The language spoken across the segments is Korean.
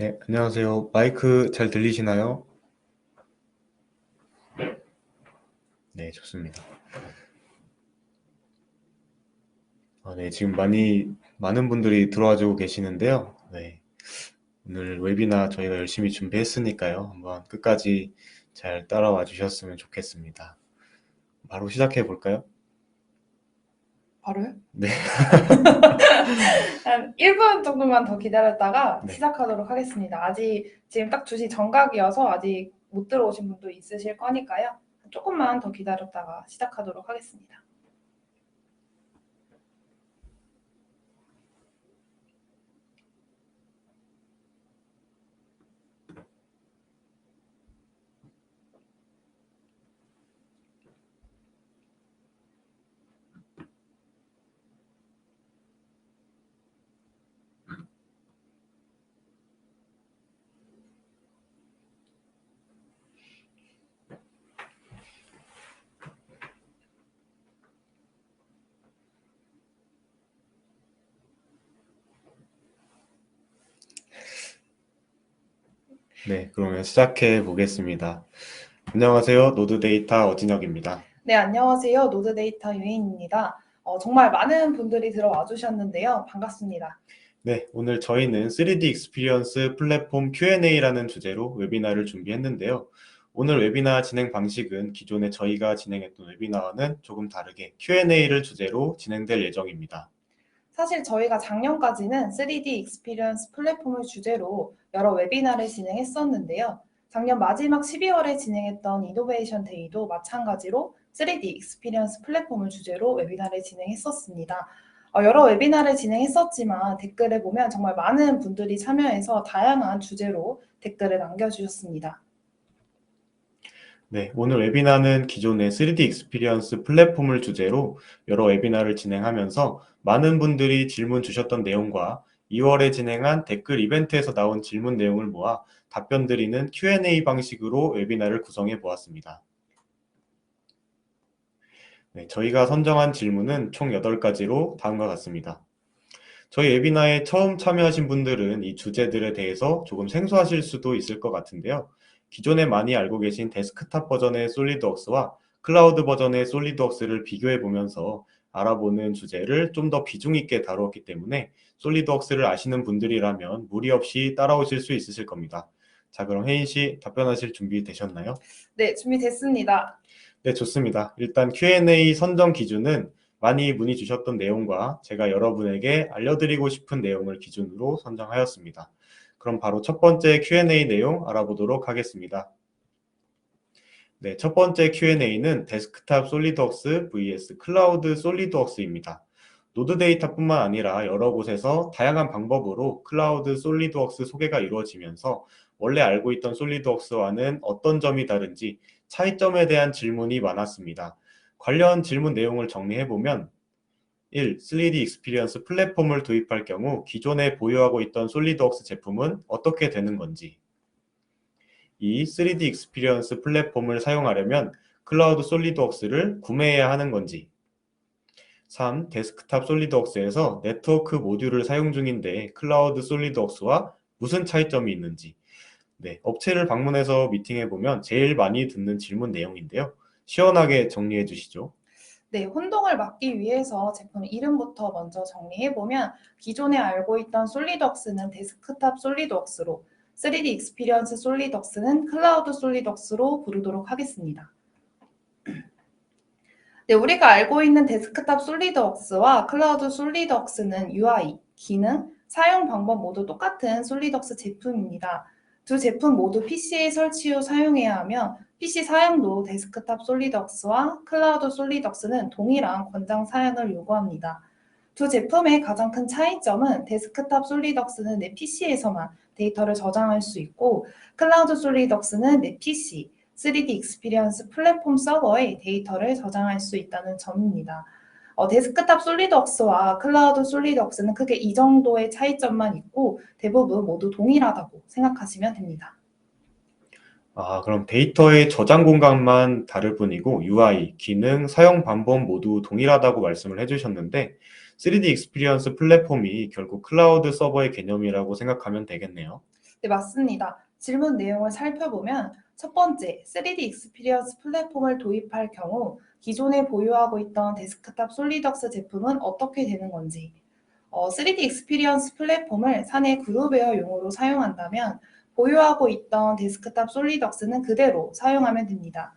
네, 안녕하세요. 마이크 잘 들리시나요? 네, 좋습니다. 네, 지금 많은 분들이 들어와 주고 계시는데요. 네, 오늘 웨비나 저희가 열심히 준비했으니까요. 한번 끝까지 잘 따라와 주셨으면 좋겠습니다. 바로 시작해 볼까요? 바로요? 네, 한 1분 정도만 더 기다렸다가 네, 시작하도록 하겠습니다. 아직 지금 딱 2시 정각이어서 아직 못 들어오신 분도 있으실 거니까요. 조금만 더 기다렸다가 시작하도록 하겠습니다. 네, 그러면 시작해 보겠습니다. 안녕하세요. 노드 데이터 어진혁입니다. 네, 안녕하세요. 노드 데이터 유인입니다. 정말 많은 분들이 들어와 주셨는데요. 반갑습니다. 네, 오늘 저희는 3D 익스피리언스 플랫폼 Q&A라는 주제로 웨비나를 준비했는데요. 오늘 웨비나 진행 방식은 기존에 저희가 진행했던 웨비나와는 조금 다르게 Q&A를 주제로 진행될 예정입니다. 사실 저희가 작년까지는 3D 익스피리언스 플랫폼을 주제로 여러 웨비나를 진행했었는데요. 작년 마지막 12월에 진행했던 이노베이션 데이도 마찬가지로 3D 익스피리언스 플랫폼을 주제로 웨비나를 진행했었습니다. 여러 웨비나를 진행했었지만 댓글에 보면 정말 많은 분들이 참여해서 다양한 주제로 댓글을 남겨주셨습니다. 네, 오늘 웨비나는 기존의 3D 익스피리언스 플랫폼을 주제로 여러 웨비나를 진행하면서 많은 분들이 질문 주셨던 내용과 2월에 진행한 댓글 이벤트에서 나온 질문 내용을 모아 답변 드리는 Q&A 방식으로 웨비나를 구성해 보았습니다. 네, 저희가 선정한 질문은 총 8가지로 다음과 같습니다. 저희 웨비나에 처음 참여하신 분들은 이 주제들에 대해서 조금 생소하실 수도 있을 것 같은데요. 기존에 많이 알고 계신 데스크탑 버전의 솔리드웍스와 클라우드 버전의 솔리드웍스를 비교해 보면서 알아보는 주제를 좀 더 비중 있게 다루었기 때문에 솔리드웍스를 아시는 분들이라면 무리 없이 따라오실 수 있으실 겁니다. 자, 그럼 혜인 씨 답변하실 준비 되셨나요? 네, 준비됐습니다. 네, 좋습니다. 일단 Q&A 선정 기준은 많이 문의 주셨던 내용과 제가 여러분에게 알려드리고 싶은 내용을 기준으로 선정하였습니다. 그럼 바로 첫 번째 Q&A 내용 알아보도록 하겠습니다. 네, 첫 번째 Q&A는 데스크탑 솔리드웍스 vs 클라우드 솔리드웍스입니다. 노드 데이터뿐만 아니라 여러 곳에서 다양한 방법으로 클라우드 솔리드웍스 소개가 이루어지면서 원래 알고 있던 솔리드웍스와는 어떤 점이 다른지 차이점에 대한 질문이 많았습니다. 관련 질문 내용을 정리해보면 1. 3D 익스피리언스 플랫폼을 도입할 경우 기존에 보유하고 있던 솔리드웍스 제품은 어떻게 되는 건지 2. 3D 익스피리언스 플랫폼을 사용하려면 클라우드 솔리드웍스를 구매해야 하는 건지 3. 데스크탑 솔리드웍스에서 네트워크 모듈을 사용 중인데 클라우드 솔리드웍스와 무슨 차이점이 있는지 네, 업체를 방문해서 미팅해보면 제일 많이 듣는 질문 내용인데요. 시원하게 정리해 주시죠. 네, 혼동을 막기 위해서 제품 이름부터 먼저 정리해보면 기존에 알고 있던 솔리드웍스는 데스크탑 솔리드웍스로 3D 익스피리언스 솔리드웍스는 클라우드 솔리드웍스로 부르도록 하겠습니다. 네, 우리가 알고 있는 데스크탑 솔리드웍스와 클라우드 솔리드웍스는 UI, 기능, 사용 방법 모두 똑같은 솔리드웍스 제품입니다. 두 제품 모두 PC에 설치 후 사용해야 하며 PC 사양도 데스크탑 솔리드웍스와 클라우드 솔리드웍스는 동일한 권장 사양을 요구합니다. 두 제품의 가장 큰 차이점은 데스크탑 솔리드웍스는 내 PC에서만 데이터를 저장할 수 있고 클라우드 솔리드웍스는 내 PC, 3D 익스피리언스 플랫폼 서버에 데이터를 저장할 수 있다는 점입니다. 데스크탑 솔리드웍스와 클라우드 솔리드웍스는 크게 이 정도의 차이점만 있고 대부분 모두 동일하다고 생각하시면 됩니다. 그럼 데이터의 저장 공간만 다를 뿐이고 UI, 기능, 사용 방법 모두 동일하다고 말씀을 해주셨는데 3D 익스피리언스 플랫폼이 결국 클라우드 서버의 개념이라고 생각하면 되겠네요. 네, 맞습니다. 질문 내용을 살펴보면 첫 번째, 3D 익스피리언스 플랫폼을 도입할 경우 기존에 보유하고 있던 데스크탑 솔리덕스 제품은 어떻게 되는 건지, 3D 익스피리언스 플랫폼을 사내 그룹웨어용으로 사용한다면 보유하고 있던 데스크탑 솔리덕스는 그대로 사용하면 됩니다.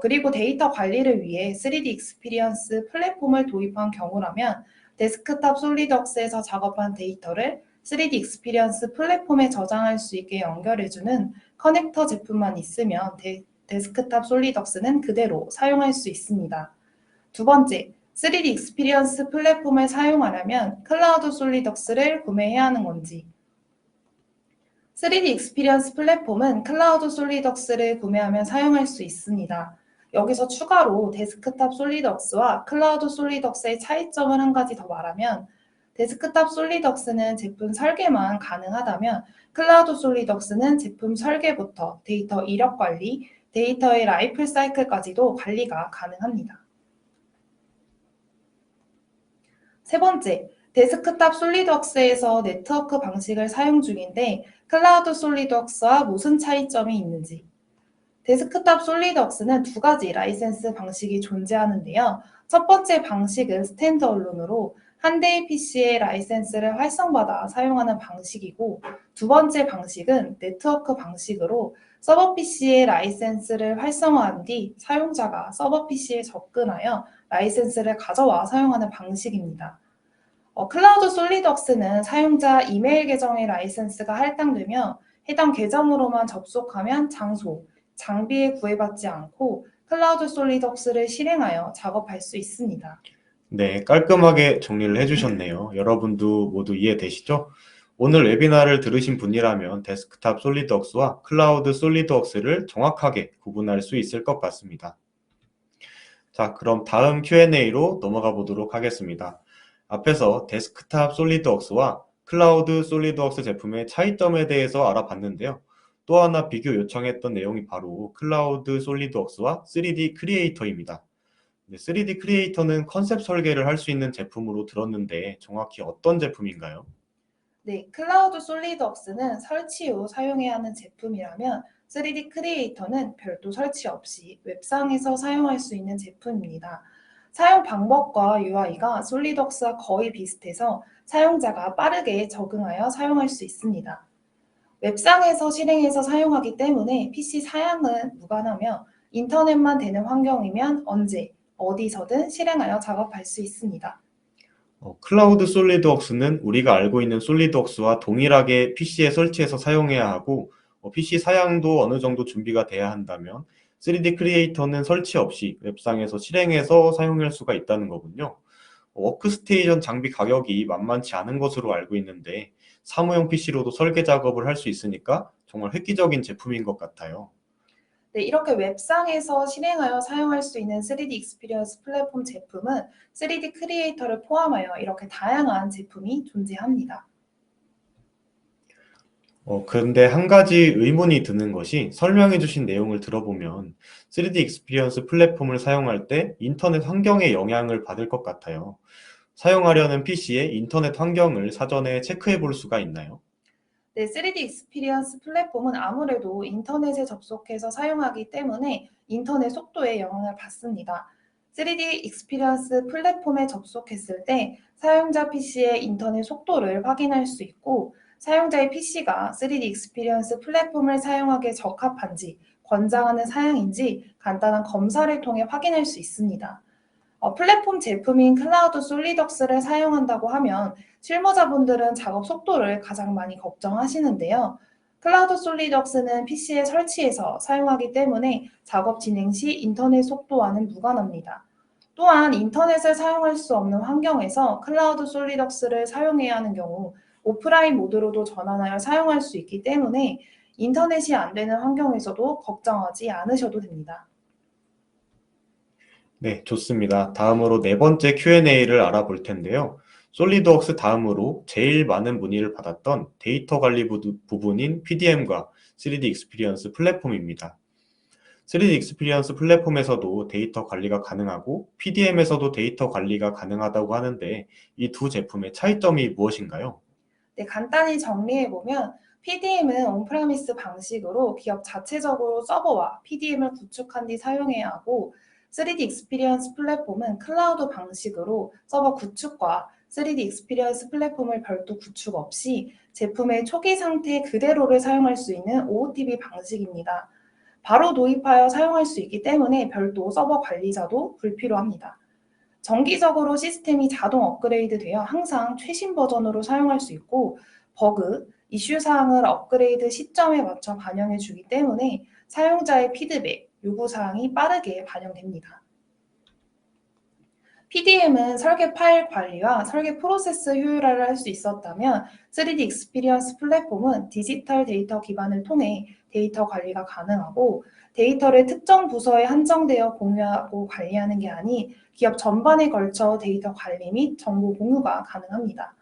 그리고 데이터 관리를 위해 3D 익스피리언스 플랫폼을 도입한 경우라면 데스크탑 솔리덕스에서 작업한 데이터를 3D 익스피리언스 플랫폼에 저장할 수 있게 연결해주는 커넥터 제품만 있으면 데스크탑 솔리덕스는 그대로 사용할 수 있습니다. 두 번째, 3D 익스피리언스 플랫폼을 사용하려면 클라우드 솔리덕스를 구매해야 하는 건지. 3D 익스피리언스 플랫폼은 클라우드 솔리덕스를 구매하면 사용할 수 있습니다. 여기서 추가로 데스크탑 솔리덕스와 클라우드 솔리덕스의 차이점을 한 가지 더 말하면 데스크탑 솔리덕스는 제품 설계만 가능하다면 클라우드 솔리덕스는 제품 설계부터 데이터 이력 관리, 데이터의 라이프 사이클까지도 관리가 가능합니다. 세 번째, 데스크탑 솔리드웍스에서 네트워크 방식을 사용 중인데 클라우드 솔리드웍스와 무슨 차이점이 있는지. 데스크탑 솔리드웍스는 두 가지 라이센스 방식이 존재하는데요. 첫 번째 방식은 스탠드얼론으로 한 대의 PC에 라이센스를 활성받아 사용하는 방식이고, 두 번째 방식은 네트워크 방식으로 서버 PC에 라이센스를 활성화한 뒤 사용자가 서버 PC에 접근하여 라이센스를 가져와 사용하는 방식입니다. 클라우드 솔리드웍스는 사용자 이메일 계정의 라이센스가 할당되며 해당 계정으로만 접속하면 장소, 장비에 구애받지 않고 클라우드 솔리드웍스를 실행하여 작업할 수 있습니다. 네, 깔끔하게 정리를 해주셨네요. 여러분도 모두 이해되시죠? 오늘 웨비나를 들으신 분이라면 데스크탑 솔리드웍스와 클라우드 솔리드웍스를 정확하게 구분할 수 있을 것 같습니다. 자, 그럼 다음 Q&A로 넘어가 보도록 하겠습니다. 앞에서 데스크탑 솔리드웍스와 클라우드 솔리드웍스 제품의 차이점에 대해서 알아봤는데요. 또 하나 비교 요청했던 내용이 바로 클라우드 솔리드웍스와 3D 크리에이터입니다. 3D 크리에이터는 컨셉 설계를 할 수 있는 제품으로 들었는데 정확히 어떤 제품인가요? 네, 클라우드 솔리드웍스는 설치 후 사용해야 하는 제품이라면 3D 크리에이터는 별도 설치 없이 웹상에서 사용할 수 있는 제품입니다. 사용 방법과 UI가 솔리드웍스와 거의 비슷해서 사용자가 빠르게 적응하여 사용할 수 있습니다. 웹상에서 실행해서 사용하기 때문에 PC 사양은 무관하며 인터넷만 되는 환경이면 언제, 어디서든 실행하여 작업할 수 있습니다. 클라우드 솔리드웍스는 우리가 알고 있는 솔리드웍스와 동일하게 PC에 설치해서 사용해야 하고 PC 사양도 어느 정도 준비가 돼야 한다면 3D 크리에이터는 설치 없이 웹상에서 실행해서 사용할 수가 있다는 거군요. 워크스테이션 장비 가격이 만만치 않은 것으로 알고 있는데 사무용 PC로도 설계 작업을 할 수 있으니까 정말 획기적인 제품인 것 같아요. 네, 이렇게 웹상에서 실행하여 사용할 수 있는 3D 익스피리언스 플랫폼 제품은 3D 크리에이터를 포함하여 이렇게 다양한 제품이 존재합니다. 그런데 한 가지 의문이 드는 것이 설명해 주신 내용을 들어보면 3D 익스피리언스 플랫폼을 사용할 때 인터넷 환경에 영향을 받을 것 같아요. 사용하려는 PC의 인터넷 환경을 사전에 체크해 볼 수가 있나요? 네, 3D 익스피리언스 플랫폼은 아무래도 인터넷에 접속해서 사용하기 때문에 인터넷 속도에 영향을 받습니다. 3D 익스피리언스 플랫폼에 접속했을 때 사용자 PC의 인터넷 속도를 확인할 수 있고 사용자의 PC가 3D 익스피리언스 플랫폼을 사용하기에 적합한지 권장하는 사양인지 간단한 검사를 통해 확인할 수 있습니다. 플랫폼 제품인 클라우드 솔리덕스를 사용한다고 하면 실무자분들은 작업 속도를 가장 많이 걱정하시는데요. 클라우드 솔리덕스는 PC에 설치해서 사용하기 때문에 작업 진행 시 인터넷 속도와는 무관합니다. 또한 인터넷을 사용할 수 없는 환경에서 클라우드 솔리덕스를 사용해야 하는 경우 오프라인 모드로도 전환하여 사용할 수 있기 때문에 인터넷이 안 되는 환경에서도 걱정하지 않으셔도 됩니다. 네, 좋습니다. 다음으로 네 번째 Q&A를 알아볼 텐데요. 솔리드웍스 다음으로 제일 많은 문의를 받았던 데이터 관리 부분인 PDM과 3D 익스피리언스 플랫폼입니다. 3D 익스피리언스 플랫폼에서도 데이터 관리가 가능하고 PDM에서도 데이터 관리가 가능하다고 하는데 이 두 제품의 차이점이 무엇인가요? 네, 간단히 정리해보면 PDM은 온프레미스 방식으로 기업 자체적으로 서버와 PDM을 구축한 뒤 사용해야 하고 3D 익스피리언스 플랫폼은 클라우드 방식으로 서버 구축과 3D 익스피리언스 플랫폼을 별도 구축 없이 제품의 초기 상태 그대로를 사용할 수 있는 OOTP 방식입니다. 바로 도입하여 사용할 수 있기 때문에 별도 서버 관리자도 불필요합니다. 정기적으로 시스템이 자동 업그레이드되어 항상 최신 버전으로 사용할 수 있고 버그, 이슈 사항을 업그레이드 시점에 맞춰 반영해 주기 때문에 사용자의 피드백, 요구 사항이 빠르게 반영됩니다. PDM은 설계 파일 관리와 설계 프로세스 효율화를 할 수 있었다면 3D 익스피리언스 플랫폼은 디지털 데이터 기반을 통해 데이터 관리가 가능하고 데이터를 특정 부서에 한정되어 공유하고 관리하는 게 아닌 기업 전반에 걸쳐 데이터 관리 및 정보 공유가 가능합니다.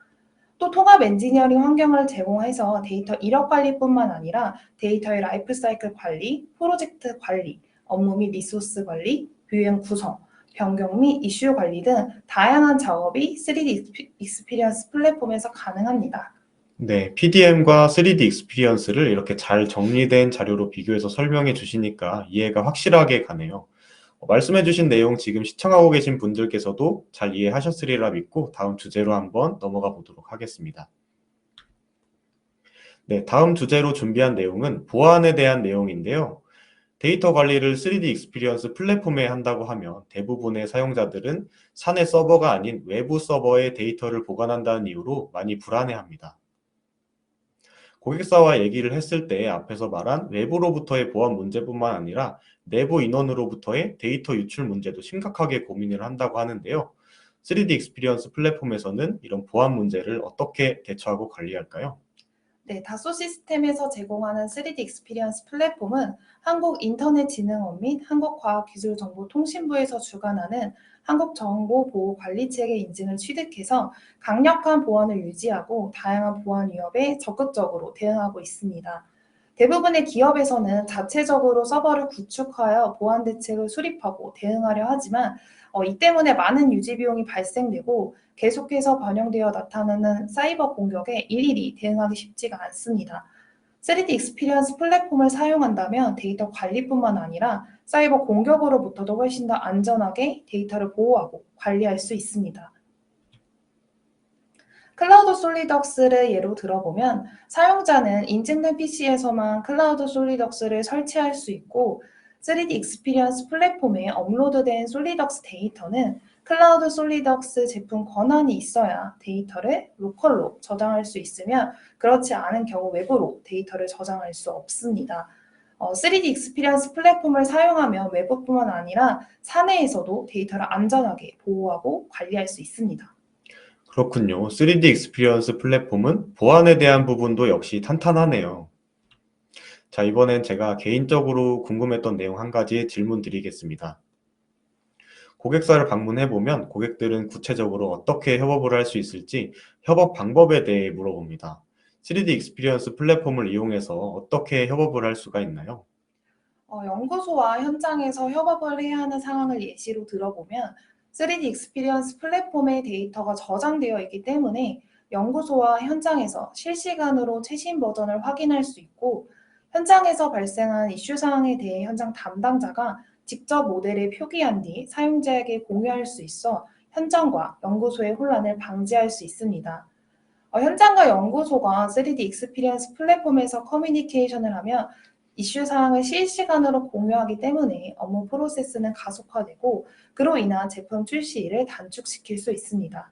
또 통합 엔지니어링 환경을 제공해서 데이터 이력 관리뿐만 아니라 데이터의 라이프 사이클 관리, 프로젝트 관리, 업무 및 리소스 관리, 뷰행 구성, 변경 및 이슈 관리 등 다양한 작업이 3D 익스피리언스 플랫폼에서 가능합니다. 네, PDM과 3D 익스피리언스를 이렇게 잘 정리된 자료로 비교해서 설명해 주시니까 이해가 확실하게 가네요. 말씀해 주신 내용 지금 시청하고 계신 분들께서도 잘 이해하셨으리라 믿고 다음 주제로 한번 넘어가 보도록 하겠습니다. 네, 다음 주제로 준비한 내용은 보안에 대한 내용인데요. 데이터 관리를 3D 익스피리언스 플랫폼에 한다고 하면 대부분의 사용자들은 사내 서버가 아닌 외부 서버에 데이터를 보관한다는 이유로 많이 불안해합니다. 고객사와 얘기를 했을 때 앞에서 말한 외부로부터의 보안 문제뿐만 아니라 내부 인원으로부터의 데이터 유출 문제도 심각하게 고민을 한다고 하는데요. 3D 익스피리언스 플랫폼에서는 이런 보안 문제를 어떻게 대처하고 관리할까요? 네, 다소 시스템에서 제공하는 3D 익스피리언스 플랫폼은 한국인터넷진흥원 및 한국과학기술정보통신부에서 주관하는 한국정보보호관리체계 인증을 취득해서 강력한 보안을 유지하고 다양한 보안 위협에 적극적으로 대응하고 있습니다. 대부분의 기업에서는 자체적으로 서버를 구축하여 보안 대책을 수립하고 대응하려 하지만 이 때문에 많은 유지 비용이 발생되고 계속해서 반영되어 나타나는 사이버 공격에 일일이 대응하기 쉽지가 않습니다. 3D 익스피리언스 플랫폼을 사용한다면 데이터 관리뿐만 아니라 사이버 공격으로부터도 훨씬 더 안전하게 데이터를 보호하고 관리할 수 있습니다. 클라우드 솔리덕스를 예로 들어보면 사용자는 인증된 PC에서만 클라우드 솔리덕스를 설치할 수 있고 3D 익스피리언스 플랫폼에 업로드된 솔리덕스 데이터는 클라우드 솔리덕스 제품 권한이 있어야 데이터를 로컬로 저장할 수 있으며 그렇지 않은 경우 외부로 데이터를 저장할 수 없습니다. 3D 익스피리언스 플랫폼을 사용하면 외부뿐만 아니라 사내에서도 데이터를 안전하게 보호하고 관리할 수 있습니다. 그렇군요. 3D 익스피리언스 플랫폼은 보안에 대한 부분도 역시 탄탄하네요. 자, 이번엔 제가 개인적으로 궁금했던 내용 한 가지 질문 드리겠습니다. 고객사를 방문해보면 고객들은 구체적으로 어떻게 협업을 할 수 있을지 협업 방법에 대해 물어봅니다. 3D 익스피리언스 플랫폼을 이용해서 어떻게 협업을 할 수가 있나요? 연구소와 현장에서 협업을 해야 하는 상황을 예시로 들어보면 3D 익스피리언스 플랫폼의 데이터가 저장되어 있기 때문에 연구소와 현장에서 실시간으로 최신 버전을 확인할 수 있고 현장에서 발생한 이슈 사항에 대해 현장 담당자가 직접 모델에 표기한 뒤 사용자에게 공유할 수 있어 현장과 연구소의 혼란을 방지할 수 있습니다. 현장과 연구소가 3D 익스피리언스 플랫폼에서 커뮤니케이션을 하며 이슈 사항을 실시간으로 공유하기 때문에 업무 프로세스는 가속화되고 그로 인한 제품 출시일을 단축시킬 수 있습니다.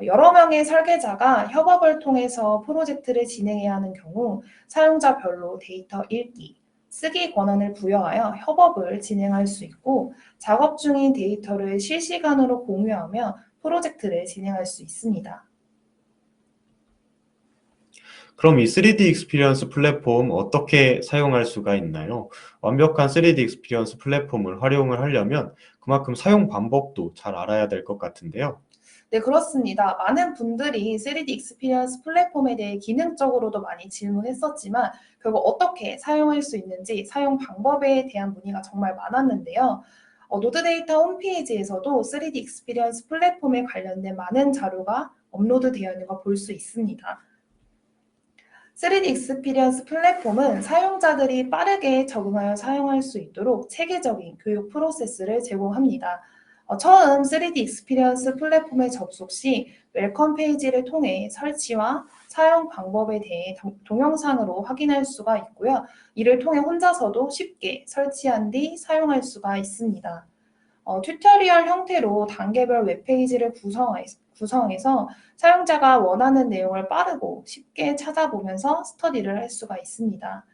여러 명의 설계자가 협업을 통해서 프로젝트를 진행해야 하는 경우 사용자별로 데이터 읽기, 쓰기 권한을 부여하여 협업을 진행할 수 있고 작업 중인 데이터를 실시간으로 공유하며 프로젝트를 진행할 수 있습니다. 그럼 이 3D 익스피리언스 플랫폼 어떻게 사용할 수가 있나요? 완벽한 3D 익스피리언스 플랫폼을 활용을 하려면 그만큼 사용 방법도 잘 알아야 될 것 같은데요. 네, 그렇습니다. 많은 분들이 3D 익스피리언스 플랫폼에 대해 기능적으로도 많이 질문했었지만 결국 어떻게 사용할 수 있는지 사용 방법에 대한 문의가 정말 많았는데요. 노드데이터 홈페이지에서도 3D 익스피리언스 플랫폼에 관련된 많은 자료가 업로드 되어 있는 걸 볼 수 있습니다. 3D 익스피리언스 플랫폼은 사용자들이 빠르게 적응하여 사용할 수 있도록 체계적인 교육 프로세스를 제공합니다. 처음 3D 익스피리언스 플랫폼에 접속 시 웰컴 페이지를 통해 설치와 사용 방법에 대해 동영상으로 확인할 수가 있고요. 이를 통해 혼자서도 쉽게 설치한 뒤 사용할 수가 있습니다. 튜토리얼 형태로 단계별 웹페이지를 구성해서 사용자가 원하는 내용을 빠르고 쉽게 찾아보면서 스터디를 할 수가 있습니다.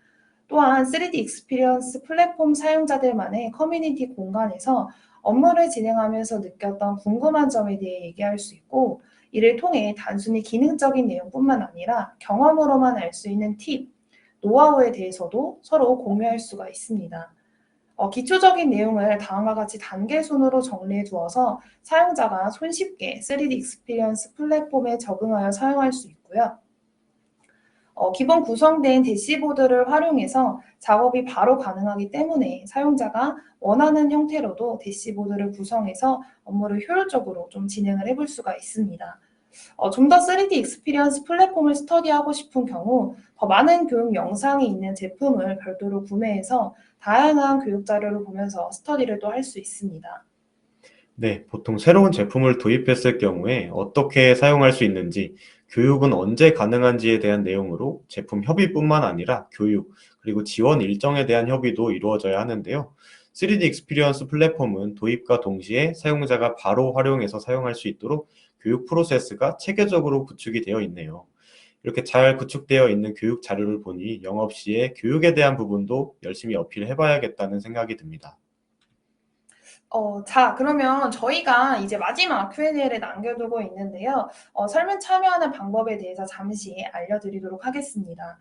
또한 3D 익스피리언스 플랫폼 사용자들만의 커뮤니티 공간에서 업무를 진행하면서 느꼈던 궁금한 점에 대해 얘기할 수 있고, 이를 통해 단순히 기능적인 내용뿐만 아니라 경험으로만 알 수 있는 팁, 노하우에 대해서도 서로 공유할 수가 있습니다. 기초적인 내용을 다음과 같이 단계 순으로 정리해 두어서 사용자가 손쉽게 3D 익스피리언스 플랫폼에 적응하여 사용할 수 있고요. 기본 구성된 대시보드를 활용해서 작업이 바로 가능하기 때문에 사용자가 원하는 형태로도 대시보드를 구성해서 업무를 효율적으로 좀 진행을 해볼 수가 있습니다. 좀 더 3D 익스피리언스 플랫폼을 스터디하고 싶은 경우 더 많은 교육 영상이 있는 제품을 별도로 구매해서 다양한 교육 자료를 보면서 스터디를 또 할 수 있습니다. 네, 보통 새로운 제품을 도입했을 경우에 어떻게 사용할 수 있는지, 교육은 언제 가능한지에 대한 내용으로 제품 협의뿐만 아니라 교육, 그리고 지원 일정에 대한 협의도 이루어져야 하는데요. 3D 익스피리언스 플랫폼은 도입과 동시에 사용자가 바로 활용해서 사용할 수 있도록 교육 프로세스가 체계적으로 구축이 되어 있네요. 이렇게 잘 구축되어 있는 교육 자료를 보니 영업 시에 교육에 대한 부분도 열심히 어필해 봐야겠다는 생각이 듭니다. 자, 그러면 저희가 이제 마지막 Q&A를 남겨두고 있는데요. 설문 참여하는 방법에 대해서 잠시 알려드리도록 하겠습니다.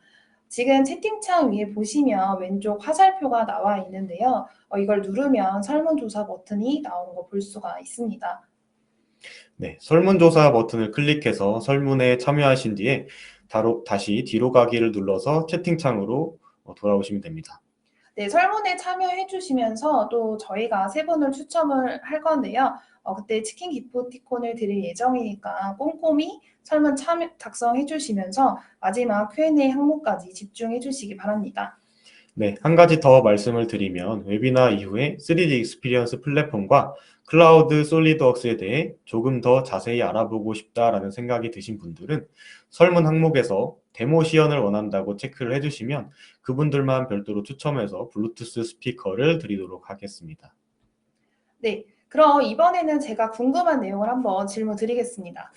지금 채팅창 위에 보시면 왼쪽 화살표가 나와 있는데요. 이걸 누르면 설문조사 버튼이 나오는 거 볼 수가 있습니다. 네, 설문조사 버튼을 클릭해서 설문에 참여하신 뒤에 다시 뒤로 가기를 눌러서 채팅창으로 돌아오시면 됩니다. 네, 설문에 참여해 주시면서 또 저희가 세 분을 추첨을 할 건데요. 그때 치킨 기프티콘을 드릴 예정이니까 꼼꼼히 설문 작성해 주시면서 마지막 Q&A 항목까지 집중해 주시기 바랍니다. 네, 한 가지 더 말씀을 드리면 웨비나 이후에 3D 익스피리언스 플랫폼과 클라우드 솔리드웍스에 대해 조금 더 자세히 알아보고 싶다라는 생각이 드신 분들은 설문 항목에서 데모 시연을 원한다고 체크를 해주시면 그분들만 별도로 추첨해서 블루투스 스피커를 드리도록 하겠습니다. 네, 그럼 이번에는 제가 궁금한 내용을 한번 질문 드리겠습니다.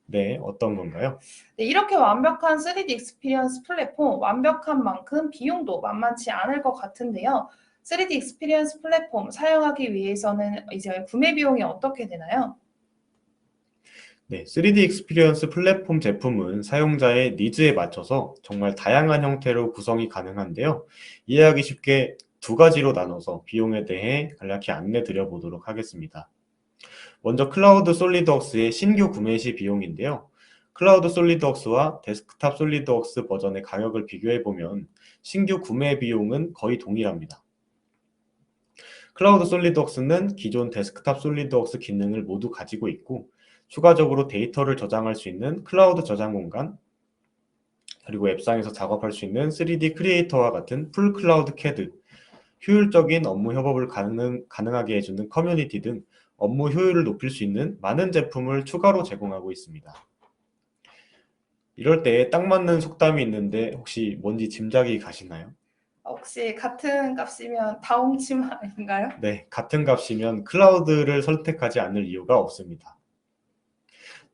네, 어떤 건가요? 네, 이렇게 완벽한 3D 익스피리언스 플랫폼, 완벽한 만큼 비용도 만만치 않을 것 같은데요. 3D 익스피리언스 플랫폼 사용하기 위해서는 이제 구매 비용이 어떻게 되나요? 네, 3D 익스피리언스 플랫폼 제품은 사용자의 니즈에 맞춰서 정말 다양한 형태로 구성이 가능한데요. 이해하기 쉽게 두 가지로 나눠서 비용에 대해 간략히 안내 드려보도록 하겠습니다. 먼저 클라우드 솔리드웍스의 신규 구매 시 비용인데요. 클라우드 솔리드웍스와 데스크탑 솔리드웍스 버전의 가격을 비교해보면 신규 구매 비용은 거의 동일합니다. 클라우드 솔리드웍스는 기존 데스크탑 솔리드웍스 기능을 모두 가지고 있고 추가적으로 데이터를 저장할 수 있는 클라우드 저장 공간, 그리고 앱상에서 작업할 수 있는 3D 크리에이터와 같은 풀 클라우드 캐드, 효율적인 업무 협업을 가능하게 해주는 커뮤니티 등 업무 효율을 높일 수 있는 많은 제품을 추가로 제공하고 있습니다. 이럴 때 딱 맞는 속담이 있는데 혹시 뭔지 짐작이 가시나요? 혹시 같은 값이면 다홍침 아닌가요? 네, 같은 값이면 클라우드를 선택하지 않을 이유가 없습니다.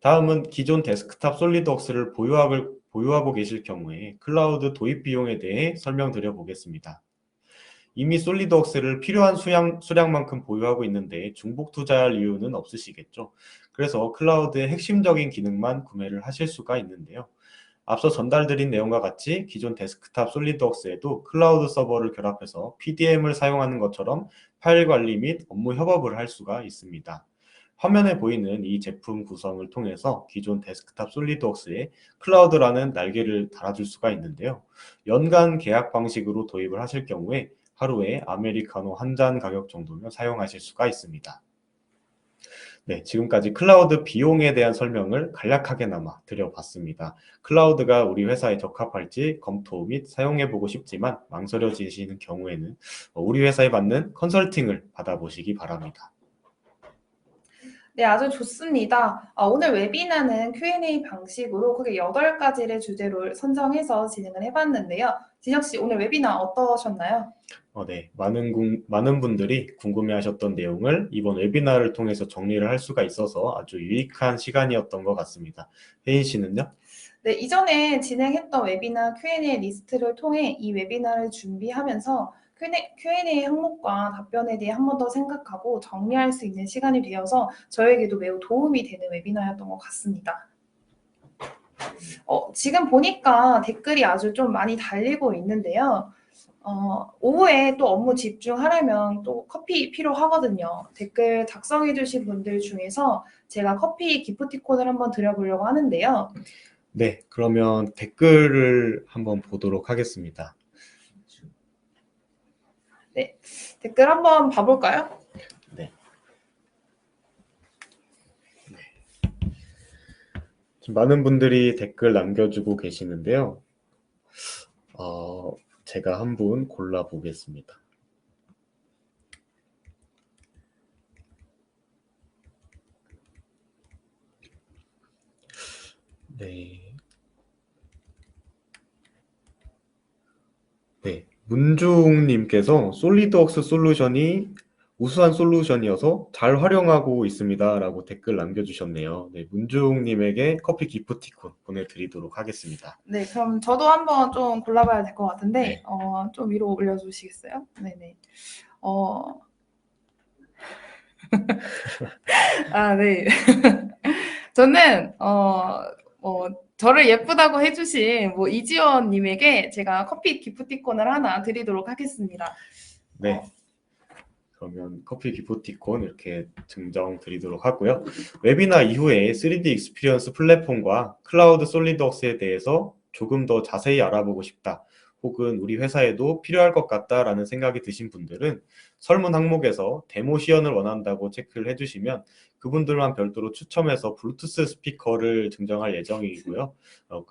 다음은 기존 데스크탑 솔리드웍스를 보유하고 계실 경우에 클라우드 도입 비용에 대해 설명드려 보겠습니다. 이미 솔리드웍스를 필요한 수량만큼 보유하고 있는데 중복 투자할 이유는 없으시겠죠. 그래서 클라우드의 핵심적인 기능만 구매를 하실 수가 있는데요. 앞서 전달드린 내용과 같이 기존 데스크탑 솔리드웍스에도 클라우드 서버를 결합해서 PDM을 사용하는 것처럼 파일 관리 및 업무 협업을 할 수가 있습니다. 화면에 보이는 이 제품 구성을 통해서 기존 데스크탑 솔리드웍스에 클라우드라는 날개를 달아줄 수가 있는데요. 연간 계약 방식으로 도입을 하실 경우에 하루에 아메리카노 한 잔 가격 정도면 사용하실 수가 있습니다. 네, 지금까지 클라우드 비용에 대한 설명을 간략하게나마 드려봤습니다. 클라우드가 우리 회사에 적합할지 검토 및 사용해보고 싶지만 망설여지시는 경우에는 우리 회사에 맞는 컨설팅을 받아보시기 바랍니다. 네, 아주 좋습니다. 오늘 웨비나는 Q&A 방식으로 크게 8가지를 주제로 선정해서 진행을 해봤는데요. 진혁 씨, 오늘 웨비나 어떠셨나요? 네, 많은 분들이 궁금해하셨던 내용을 이번 웨비나를 통해서 정리를 할 수가 있어서 아주 유익한 시간이었던 것 같습니다. 혜인 씨는요? 네, 이전에 진행했던 웨비나 Q&A 리스트를 통해 이 웨비나를 준비하면서 Q&A 항목과 답변에 대해 한 번 더 생각하고 정리할 수 있는 시간이 되어서 저에게도 매우 도움이 되는 웨비나였던 것 같습니다. 지금 보니까 댓글이 아주 좀 많이 달리고 있는데요. 오후에 또 업무 집중하려면 또 커피 필요하거든요. 댓글 작성해주신 분들 중에서 제가 커피 기프티콘을 한번 드려보려고 하는데요. 네, 그러면 댓글을 한번 보도록 하겠습니다. 네, 댓글 한번 봐볼까요? 네. 지금 많은 분들이 댓글 남겨주고 계시는데요. 제가 한 분 골라보겠습니다. 네. 네. 문중님께서 솔리드웍스 솔루션이 우수한 솔루션이어서 잘 활용하고 있습니다. 라고 댓글 남겨주셨네요. 네, 문중님에게 커피 기프티콘 보내드리도록 하겠습니다. 네, 그럼 저도 한번 좀 골라봐야 될 것 같은데, 네. 좀 위로 올려주시겠어요? 네네. 네. 저는, 저를 예쁘다고 해주신 이지원님에게 제가 커피 기프티콘을 하나 드리도록 하겠습니다. 네. 그러면 커피 기프티콘 이렇게 증정 드리도록 하고요. 웨비나 이후에 3D 익스피리언스 플랫폼과 클라우드 솔리드웍스에 대해서 조금 더 자세히 알아보고 싶다. 혹은 우리 회사에도 필요할 것 같다라는 생각이 드신 분들은 설문 항목에서 데모 시연을 원한다고 체크를 해주시면 그분들만 별도로 추첨해서 블루투스 스피커를 증정할 예정이고요.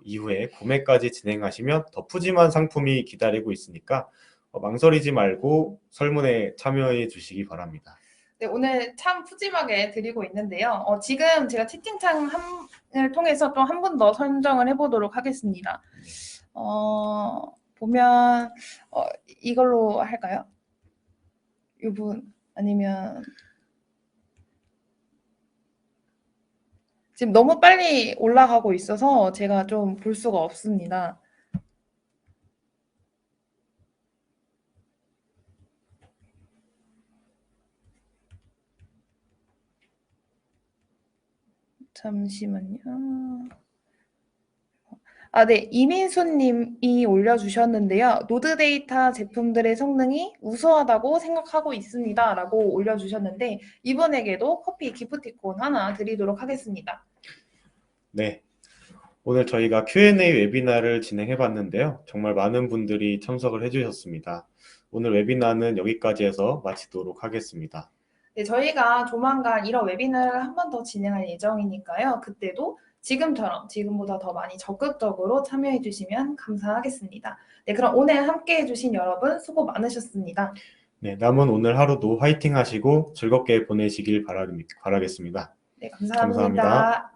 이후에 구매까지 진행하시면 더 푸짐한 상품이 기다리고 있으니까 망설이지 말고 설문에 참여해 주시기 바랍니다. 네, 오늘 참 푸짐하게 드리고 있는데요. 지금 제가 채팅창을 통해서 또 한 분 더 선정을 해보도록 하겠습니다. 보면 이걸로 할까요? 이분 아니면 지금 너무 빨리 올라가고 있어서 제가 좀 볼 수가 없습니다. 잠시만요. 네. 이민수님이 올려주셨는데요. 노드 데이터 제품들의 성능이 우수하다고 생각하고 있습니다. 라고 올려주셨는데 이분에게도 커피 기프티콘 하나 드리도록 하겠습니다. 네. 오늘 저희가 Q&A 웨비나를 진행해 봤는데요. 정말 많은 분들이 참석을 해주셨습니다. 오늘 웨비나는 여기까지 해서 마치도록 하겠습니다. 네, 저희가 조만간 이런 웨비나를 한 번 더 진행할 예정이니까요. 그때도 지금보다 더 많이 적극적으로 참여해 주시면 감사하겠습니다. 네, 그럼 오늘 함께 해주신 여러분 수고 많으셨습니다. 네, 남은 오늘 하루도 화이팅 하시고 즐겁게 보내시길 바라겠습니다. 네, 감사합니다. 감사합니다.